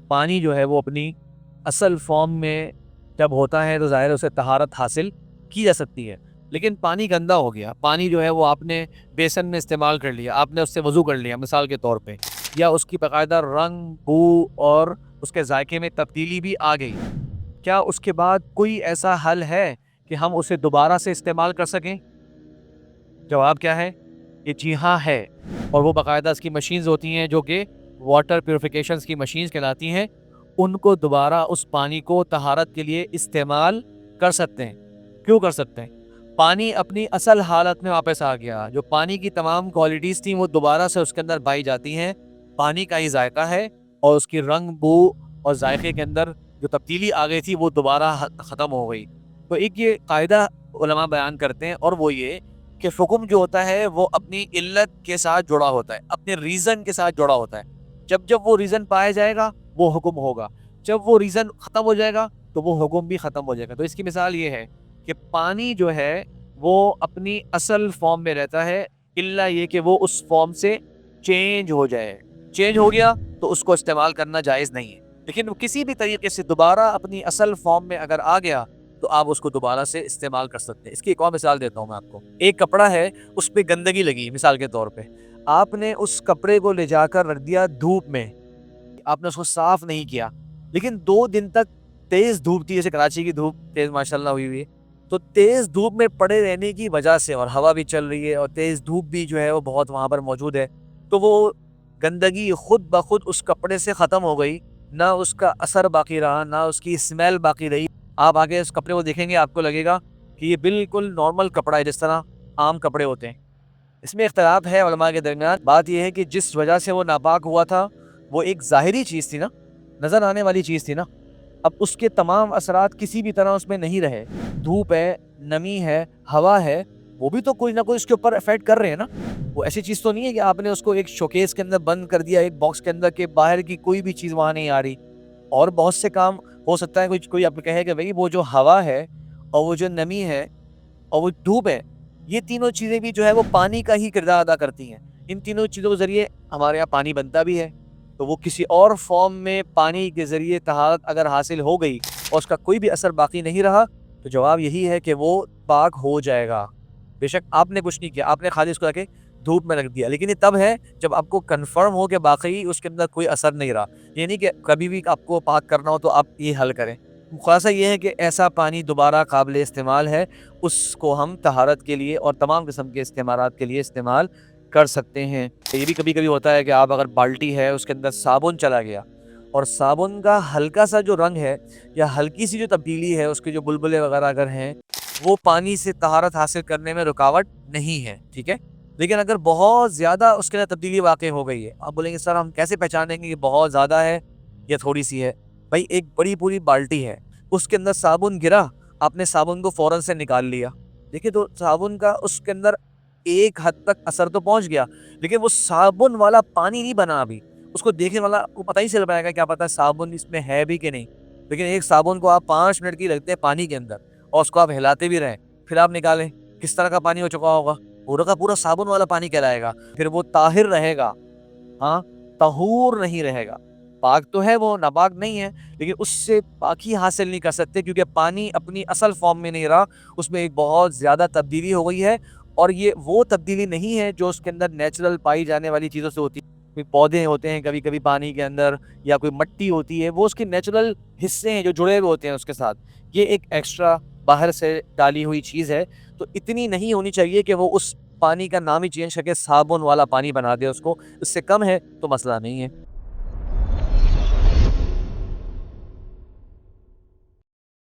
پانی جو ہے وہ اپنی اصل فارم میں جب ہوتا ہے تو ظاہر اسے طہارت حاصل کی جا سکتی ہے، لیکن پانی گندا ہو گیا، پانی جو ہے وہ آپ نے بیسن میں استعمال کر لیا، آپ نے اس سے وضو کر لیا مثال کے طور پہ، یا اس کی باقاعدہ رنگ، بو اور اس کے ذائقے میں تبدیلی بھی آ گئی، کیا اس کے بعد کوئی ایسا حل ہے کہ ہم اسے دوبارہ سے استعمال کر سکیں؟ جواب کیا ہے کہ جی ہاں ہے، اور وہ باقاعدہ اس کی مشینز ہوتی ہیں جو کہ واٹر پیوریفیکیشنز کی مشینز کہلاتی ہیں، ان کو دوبارہ اس پانی کو طہارت کے لیے استعمال کر سکتے ہیں۔ کیوں کر سکتے ہیں؟ پانی اپنی اصل حالت میں واپس آ گیا، جو پانی کی تمام کوالٹیز تھیں وہ دوبارہ سے اس کے اندر پائی جاتی ہیں، پانی کا ہی ذائقہ ہے اور اس کی رنگ، بو اور ذائقے کے اندر جو تبدیلی آ گئی تھی وہ دوبارہ ختم ہو گئی۔ تو ایک یہ قاعدہ علماء بیان کرتے ہیں، اور وہ یہ کہ حکم جو ہوتا ہے وہ اپنی علت کے ساتھ جڑا ہوتا ہے، اپنے ریزن کے ساتھ جڑا ہوتا ہے۔ جب وہ ریزن پایا جائے گا وہ حکم ہوگا، جب وہ ریزن ختم ہو جائے گا تو وہ حکم بھی ختم ہو جائے گا۔ تو اس کی مثال یہ ہے کہ پانی جو ہے وہ اپنی اصل فارم میں رہتا ہے، الا یہ کہ وہ اس فارم سے چینج ہو جائے، چینج ہو گیا تو اس کو استعمال کرنا جائز نہیں ہے، لیکن کسی بھی طریقے سے دوبارہ اپنی اصل فارم میں اگر آ گیا تو آپ اس کو دوبارہ سے استعمال کر سکتے ہیں۔ اس کی ایک اور مثال دیتا ہوں میں آپ کو۔ ایک کپڑا ہے، اس پہ گندگی لگی مثال کے طور پہ، آپ نے اس کپڑے کو لے جا کر رکھ دیا دھوپ میں، آپ نے اس کو صاف نہیں کیا، لیکن 2 دن تک تیز دھوپ تھی، جیسے کراچی کی دھوپ تیز ماشاءاللہ ہوئی ہے، تو تیز دھوپ میں پڑے رہنے کی وجہ سے، اور ہوا بھی چل رہی ہے اور تیز دھوپ بھی جو ہے وہ بہت وہاں پر موجود ہے، تو وہ گندگی خود بخود اس کپڑے سے ختم ہو گئی، نہ اس کا اثر باقی رہا، نہ اس کی اسمیل باقی رہی۔ آپ آگے اس کپڑے کو دیکھیں گے آپ کو لگے گا کہ یہ بالکل نارمل کپڑا ہے، جس طرح عام کپڑے ہوتے ہیں۔ اس میں اختلاف ہے علماء کے درمیان۔ بات یہ ہے کہ جس وجہ سے وہ ناپاک ہوا تھا وہ ایک ظاہری چیز تھی نا، نظر آنے والی چیز تھی نا، اب اس کے تمام اثرات کسی بھی طرح اس میں نہیں رہے، دھوپ ہے، نمی ہے، ہوا ہے، وہ بھی تو کوئی نہ کوئی اس کے اوپر افیکٹ کر رہے ہیں نا۔ وہ ایسی چیز تو نہیں ہے کہ آپ نے اس کو ایک شوکیس کے اندر بند کر دیا، ایک باکس کے اندر، کہ باہر کی کوئی بھی چیز وہاں نہیں آ رہی۔ اور بہت سے کام ہو سکتا ہے کوئی آپ کو کہے کہ بھئی وہ جو ہوا ہے اور وہ جو نمی ہے اور وہ دھوپ ہے، یہ تینوں چیزیں بھی جو ہے وہ پانی کا ہی کردار ادا کرتی ہیں، ان تینوں چیزوں کے ذریعے ہمارے یہاں پانی بنتا بھی ہے، تو وہ کسی اور فارم میں پانی کے ذریعے طہارت اگر حاصل ہو گئی اور اس کا کوئی بھی اثر باقی نہیں رہا تو جواب یہی ہے کہ وہ پاک ہو جائے گا۔ بے شک آپ نے کچھ نہیں کیا، آپ نے خالی اس کو کے دھوپ میں رکھ دیا، لیکن یہ تب ہے جب آپ کو کنفرم ہو کہ باقی اس کے اندر کوئی اثر نہیں رہا، یہ نہیں کہ کبھی بھی آپ کو پاک کرنا ہو تو آپ یہ حل کریں۔ خلاصہ یہ ہے کہ ایسا پانی دوبارہ قابل استعمال ہے، اس کو ہم طہارت کے لیے اور تمام قسم کے استعمالات کے لیے استعمال کر سکتے ہیں۔ یہ بھی کبھی کبھی ہوتا ہے کہ آپ اگر بالٹی ہے اس کے اندر صابن چلا گیا اور صابن کا ہلکا سا جو رنگ ہے یا ہلکی سی جو تبدیلی ہے، اس کے جو بلبلے وغیرہ اگر ہیں، وہ پانی سے طہارت حاصل کرنے میں رکاوٹ نہیں ہے، ٹھیک ہے۔ لیکن اگر بہت زیادہ اس کے اندر تبدیلی واقع ہو گئی ہے، آپ بولیں گے سر ہم کیسے پہچانیں گے کہ بہت زیادہ ہے یا تھوڑی سی ہے؟ بھائی ایک بڑی پوری بالٹی ہے، اس کے اندر صابن گرا، آپ نے صابن کو فوراً سے نکال لیا، دیکھیں تو صابن کا اس کے اندر ایک حد تک اثر تو پہنچ گیا، لیکن وہ صابن والا پانی نہیں بنا ابھی، اس کو دیکھنے والا کو پتہ ہی چل پائے گا، کیا پتہ صابن اس میں ہے بھی کہ نہیں۔ لیکن ایک صابن کو آپ 5 منٹ کی رکھتے ہیں پانی کے اندر اور اس کو آپ ہلاتے بھی رہیں، پھر آپ نکالیں، کس طرح کا پانی ہو چکا ہوگا؟ پورا کا پورا صابن والا پانی کہلائے گا، پھر وہ طاہر رہے گا، ہاں طہور نہیں رہے گا۔ پاک تو ہے، وہ ناپاک نہیں ہے، لیکن اس سے پاکی حاصل نہیں کر سکتے کیونکہ پانی اپنی اصل فارم میں نہیں رہا، اس میں ایک بہت زیادہ تبدیلی ہو گئی ہے، اور یہ وہ تبدیلی نہیں ہے جو اس کے اندر نیچرل پائی جانے والی چیزوں سے ہوتی ہے۔ کوئی پودے ہوتے ہیں کبھی کبھی پانی کے اندر، یا کوئی مٹی ہوتی ہے، وہ اس کے نیچرل حصے ہیں جو جڑے ہوئے ہوتے ہیں اس کے ساتھ، یہ ایک ایکسٹرا باہر سے ڈالی ہوئی چیز ہے، تو اتنی نہیں ہونی چاہیے کہ وہ اس پانی کا نام ہی چینج کر کے صابن والا پانی بنا دے اس کو، اس سے کم ہے تو مسئلہ نہیں ہے۔